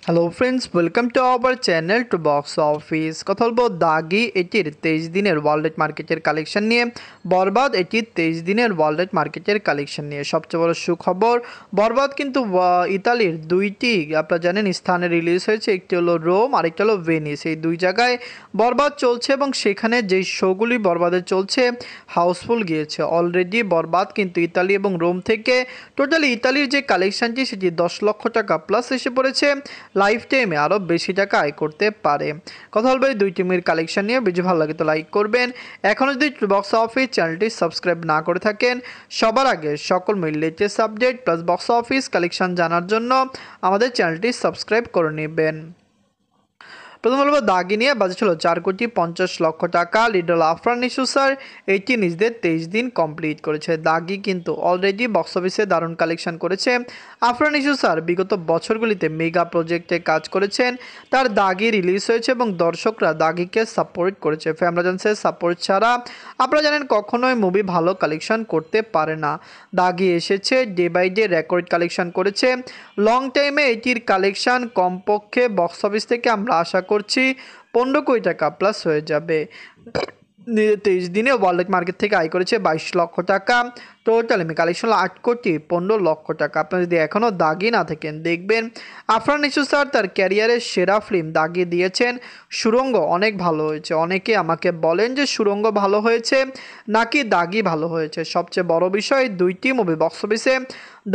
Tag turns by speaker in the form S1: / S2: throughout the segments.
S1: Hello friends, welcome to our channel to box office. কথা বলবো দাগি এটির 23 দিনের ওয়ার্ল্ড মার্কেটের কালেকশন নিয়ে, বরবাদ এটির 23 দিনের ওয়ার্ল্ড মার্কেটের কালেকশন নিয়ে। সবচেয়ে বড় সুখবর, বরবাদ কিন্তু ইতালির দুইটি আপনারা জানেন স্থানে রিলিজ হয়েছে, একটি হলো রোম আর একটি হলো ভেনিস। এই দুই জায়গায় বরবাদ চলছে এবং সেখানে যেই শোগুলি বরবাদের চলছে হাউসফুল গিয়েছে অলরেডি। বরবাদ কিন্তু ইতালি এবং রোম থেকে টোটালি ইতালির যে কালেকশনটি সেটি 10 লক্ষ টাকা প্লাস এসে পড়েছে। লাইফ টাইমে আরও বেশি টাকা আয় করতে পারে। কথা বলবো এই দুই টিমের কালেকশন নিয়ে। ভিডিও ভালো লাগে তো লাইক করবেন। এখনও যদি বক্স অফিস চ্যানেলটি সাবস্ক্রাইব না করে থাকেন, সবার আগে সকল latest update plus box office collection জানার জন্য আমাদের চ্যানেলটি সাবস্ক্রাইব করে নেবেন। প্রথম বলবো দাগি নিয়ে, বাজেট ছিল 4,50,00,000 টাকা। লিডল আফরান নিশু স্যার এইটি নিজেদের 23 দিন কমপ্লিট করেছে। দাগি কিন্তু অলরেডি বক্স অফিসে দারুণ কালেকশন করেছে। আফরান নিশু স্যার বিগত বছরগুলিতে মেগা প্রজেক্টে কাজ করেছেন। তার দাগি রিলিজ হয়েছে এবং দর্শকরা দাগিকে সাপোর্ট করেছে। ফ্যামিলিজেন্সের সাপোর্ট ছাড়া আপনারা জানেন কখনোই মুভি ভালো কালেকশন করতে পারে না। দাগি এসেছে day by day record collection করেছে। লং টাইমে এটির কালেকশন কমপক্ষে বক্স অফিস থেকে আমরা আশা করছি 15 কোটি টাকা প্লাস হয়ে যাবে। 23 দিনে ওয়ার্ল্ড মার্কেট থেকে আয় করেছে 22 লক্ষ টাকা। টোটাল কালেকশন 8,15,00,000 টাকা। আপনারা যদি এখনও দাগি না থাকেন, দেখবেন আফরান নিশু স্যার তার ক্যারিয়ারের সেরা ফিল্ম দাগি দিয়েছেন। সুড়ঙ্গ অনেক ভালো হয়েছে। অনেকে আমাকে বলেন যে সুড়ঙ্গ ভালো হয়েছে নাকি দাগি ভালো হয়েছে। সবচেয়ে বড় বিষয়, দুইটি মুভি বক্স অফিসে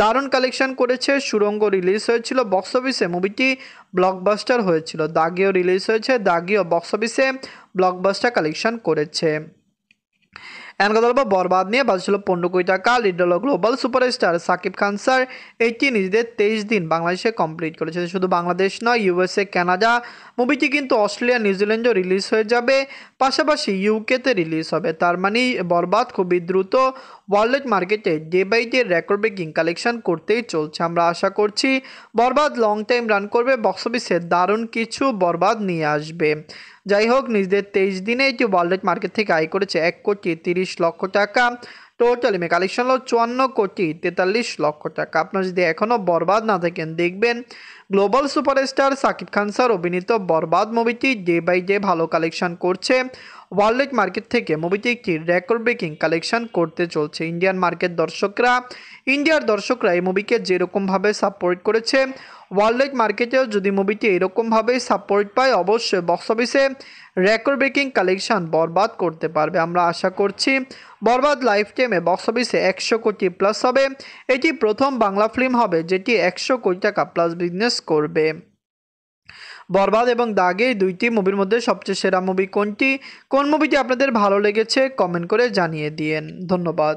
S1: দারুণ কালেকশন করেছে। সুড়ঙ্গ রিলিজ হয়েছিল বক্স অফিসে, মুভিটি ব্লকবাস্টার হয়েছিল। দাগিও রিলিজ হয়েছে, দাগিও বক্স অফিসে ব্লকবাস্টার কালেকশন করেছে। এমন কথা বলবো বরবাদ নিয়ে, বাজেট ছিল 15 কোটি টাকা। লিড হলো global superstar Shakib Khan sir. এইটি নিজেদের 23 দিন বাংলাদেশে কমপ্লিট করেছে। শুধু বাংলাদেশ নয়, ইউএসএ, কানাডা, মুভিটি কিন্তু অস্ট্রেলিয়া, নিউজিল্যান্ডেও রিলিজ হয়ে যাবে, পাশাপাশি ইউকেতে রিলিজ হবে। তার মানে বরবাদ খুবই দ্রুত ওয়ার্ল্ড মার্কেটে day by day record breaking collection করতেই চলছে। আমরা আশা করছি বরবাদ লং টাইম রান করবে, বক্স অফিসে দারুণ কিছু বরবাদ নিয়ে আসবে। যাই হোক, নিজেদের 23 দিনে এটি ওয়ার্ল্ড মার্কেট থেকে আয় করেছে 1,30,00,000 টাকা। টোটাল কালেকশন হলো 54,43,00,000 টাকা। আপনারা যদি এখনও বরবাদ না থাকেন, দেখবেন global superstar Shakib Khan sir অভিনীত বরবাদ মুভিটি ডে বাই ডে ভালো কালেকশন করছে। ওয়ার্ল্ড মার্কেট থেকে মুভিটি একটি রেকর্ড ব্রেকিং কালেকশন করতে চলছে। ইন্ডিয়ার দর্শকরা এই মুভিকে যেরকমভাবে সাপোর্ট করেছে, ওয়ার্ল্ড মার্কেটেও যদি মুভিটি এরকমভাবেই সাপোর্ট পায়, অবশ্যই বক্স অফিসে রেকর্ড ব্রেকিং কালেকশন বরবাদ করতে পারবে। আমরা আশা করছি বরবাদ লাইফ টাইমে বক্স অফিসে 100 কোটি প্লাস হবে। এটি প্রথম বাংলা ফিল্ম হবে যেটি 100 কোটি টাকা প্লাস বিজনেস করবে। বরবাদ এবং দাগে দুইটি মুভির মধ্যে সবচেয়ে সেরা মুভি কোনটি, কোন মুভিটি আপনাদের ভালো লেগেছে কমেন্ট করে জানিয়ে দিয়েন। ধন্যবাদ।